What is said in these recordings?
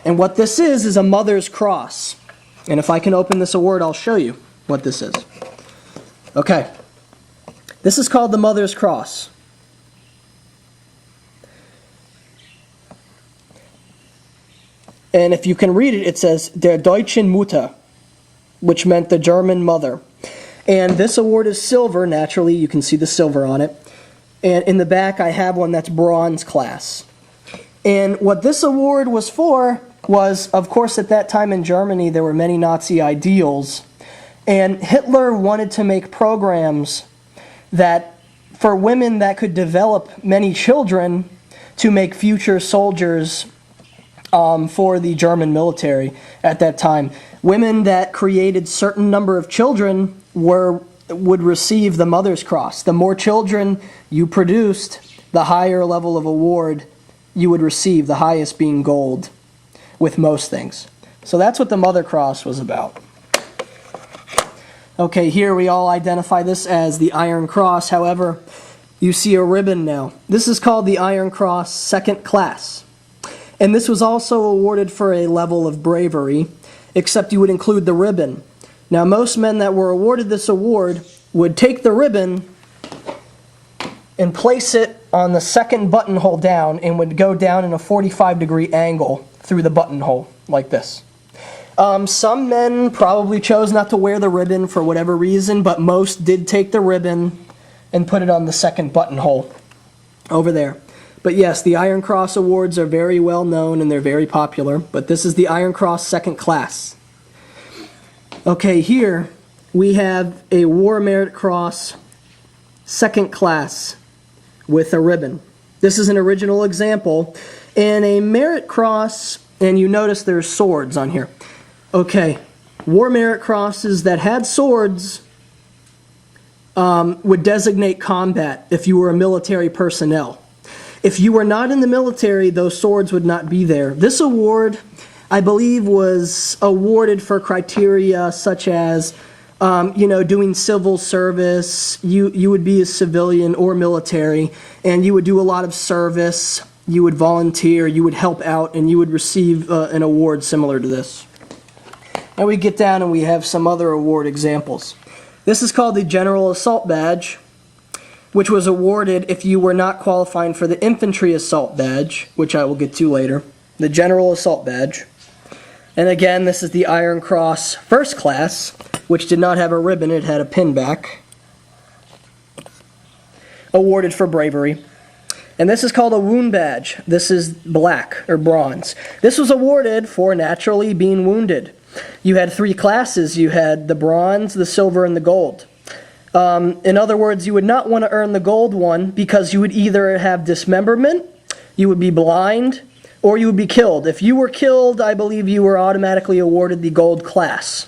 And what this is a mother's cross. And if I can open this award, I'll show you what this is. Okay. This is called the Mother's Cross. And if you can read it, it says, Der Deutschen Mutter, which meant the German mother. And this award is silver, naturally, you can see the silver on it. And in the back I have one that's bronze class. And what this award was for was, of course, at that time in Germany there were many Nazi ideals. And Hitler wanted to make programs that, for women that could develop many children to make future soldiers for the German military at that time. Women that created certain number of children would receive the Mother's Cross. The more children you produced, the higher level of award you would receive, the highest being gold with most things. So that's what the Mother Cross was about. Okay, here we all identify this as the Iron Cross. However, you see a ribbon now. This is called the Iron Cross Second Class. And this was also awarded for a level of bravery, except you would include the ribbon. Now, most men that were awarded this award would take the ribbon and place it on the second buttonhole down and would go down in a 45-degree angle through the buttonhole, like this. Some men probably chose not to wear the ribbon for whatever reason, but most did take the ribbon and put it on the second buttonhole over there. But yes, the Iron Cross Awards are very well known and they're very popular, but this is the Iron Cross Second Class. Okay, here we have a War Merit Cross Second Class with a ribbon. This is an original example. And a Merit Cross, and you notice there's swords on here. Okay, War Merit Crosses that had swords would designate combat if you were a military personnel. If you were not in the military, those swords would not be there. This award, I believe, was awarded for criteria such as, doing civil service. You would be a civilian or military, and you would do a lot of service. You would volunteer, you would help out, and you would receive an award similar to this. Now we get down and we have some other award examples. This is called the General Assault Badge, which was awarded if you were not qualifying for the Infantry Assault Badge, which I will get to later. The General Assault Badge. And again, this is the Iron Cross First Class, which did not have a ribbon, it had a pin back. Awarded for bravery. And this is called a Wound Badge. This is black, or bronze. This was awarded for naturally being wounded. You had three classes. You had the bronze, the silver, and the gold. In other words, you would not want to earn the gold one because you would either have dismemberment, you would be blind, or you would be killed. If you were killed, I believe you were automatically awarded the gold class.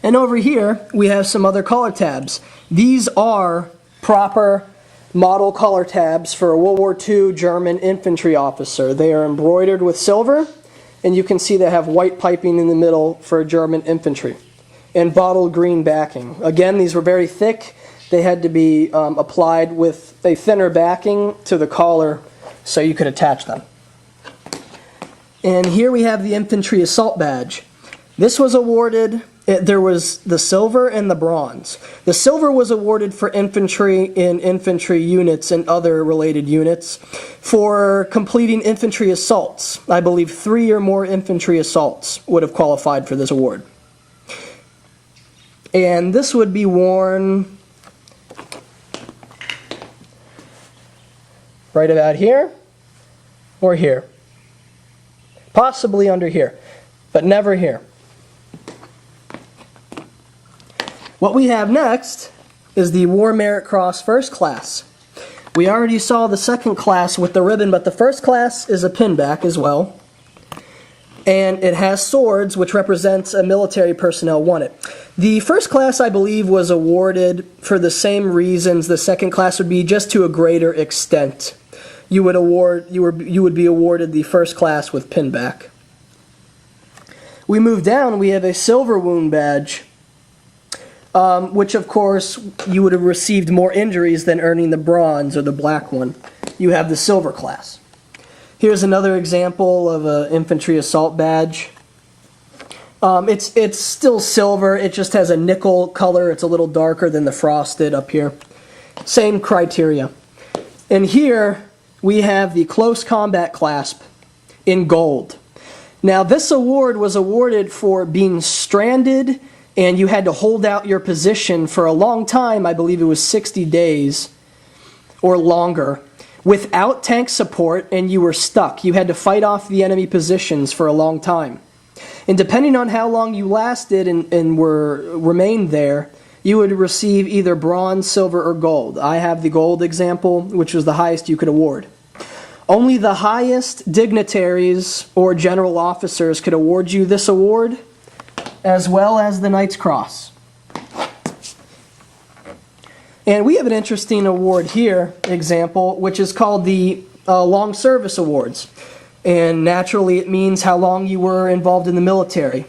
And over here, we have some other collar tabs. These are proper model collar tabs for a World War II German infantry officer. They are embroidered with silver, and you can see they have white piping in the middle for German infantry, and bottle green backing. Again, these were very thick. They had to be applied with a thinner backing to the collar so you could attach them. And here we have the Infantry Assault Badge. This was awarded, there was the silver and the bronze. The silver was awarded for infantry in infantry units and other related units for completing infantry assaults. I believe 3 or more infantry assaults would have qualified for this award. And this would be worn right about here or here. Possibly under here, but never here. What we have next is the War Merit Cross First Class. We already saw the second class with the ribbon, but the first class is a pinback as well. And it has swords, which represents a military personnel won it. The first class, I believe, was awarded for the same reasons the second class would be, just to a greater extent. You would be awarded the first class with pinback. We move down, we have a Silver Wound Badge, which of course you would have received more injuries than earning the bronze or the black one. You have the silver class. Here's another example of an infantry assault badge. It's still silver, it just has a nickel color. It's a little darker than the frosted up here. Same criteria. And here we have the close combat clasp in gold. Now this award was awarded for being stranded and you had to hold out your position for a long time. I believe it was 60 days or longer, without tank support, and you were stuck. You had to fight off the enemy positions for a long time. And depending on how long you lasted and remained there, you would receive either bronze, silver, or gold. I have the gold example, which was the highest you could award. Only the highest dignitaries or general officers could award you this award, as well as the Knight's Cross. And we have an interesting award here, example, which is called the Long Service Awards. And naturally it means how long you were involved in the military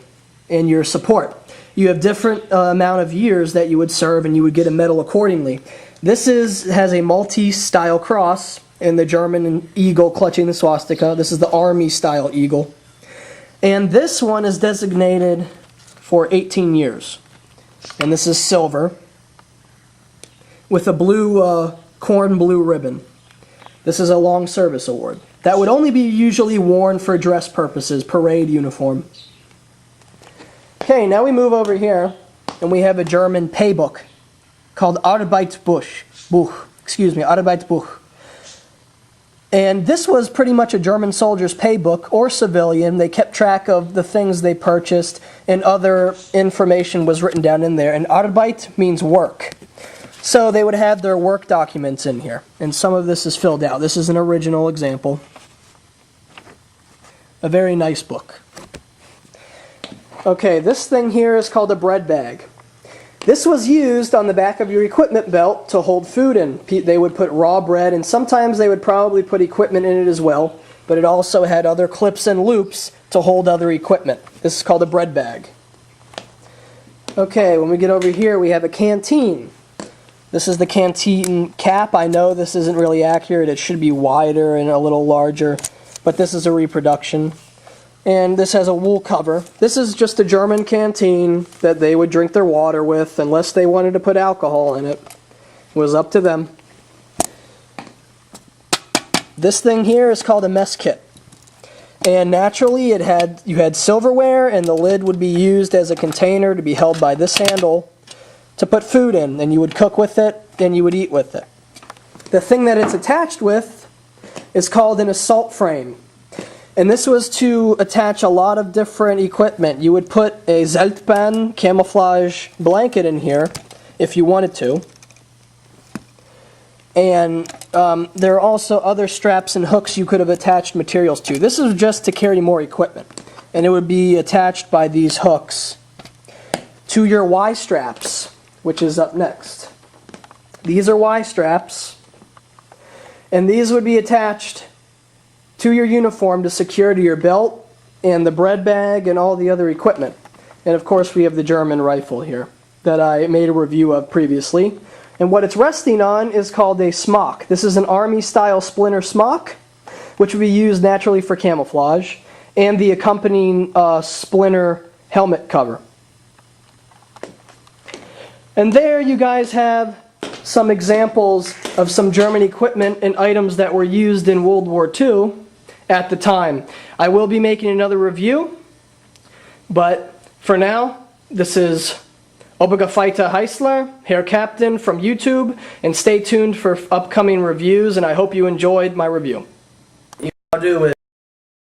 and your support. You have different amount of years that you would serve and you would get a medal accordingly. This has a Maltese-style cross and the German eagle clutching the swastika. This is the Army-style eagle. And this one is designated for 18 years. And this is silver with a blue, corn blue ribbon. This is a long service award. That would only be usually worn for dress purposes, parade uniform. Okay, now we move over here, and we have a German pay book called Arbeitsbuch. Arbeitsbuch. And this was pretty much a German soldier's pay book, or civilian. They kept track of the things they purchased, and other information was written down in there. And Arbeit means work. So they would have their work documents in here, and some of this is filled out. This is an original example. A very nice book. Okay, this thing here is called a bread bag. This was used on the back of your equipment belt to hold food in. They would put raw bread, and sometimes they would probably put equipment in it as well, but it also had other clips and loops to hold other equipment. This is called a bread bag. Okay, when we get over here, we have a canteen. This is the canteen cap. I know this isn't really accurate. It should be wider and a little larger, but this is a reproduction. And this has a wool cover. This is just a German canteen that they would drink their water with, unless they wanted to put alcohol in it. It was up to them. This thing here is called a mess kit. And naturally you had silverware, and the lid would be used as a container to be held by this handle to put food in, and you would cook with it and you would eat with it. The thing that it's attached with is called an assault frame. And this was to attach a lot of different equipment. You would put a Zeltbahn camouflage blanket in here if you wanted to. And there are also other straps and hooks you could have attached materials to. This is just to carry more equipment. And it would be attached by these hooks to your Y straps, which is up next. These are Y straps. And these would be attached to your uniform to secure to your belt and the bread bag and all the other equipment. And of course we have the German rifle here that I made a review of previously. And what it's resting on is called a smock. This is an Army-style splinter smock, which would be used naturally for camouflage, and the accompanying splinter helmet cover. And there you guys have some examples of some German equipment and items that were used in World War II at the time. I will be making another review, but for now, this is Obergefeiter Heisler, Herr Captain from YouTube, and stay tuned for upcoming reviews, and I hope you enjoyed my review. I'll do it.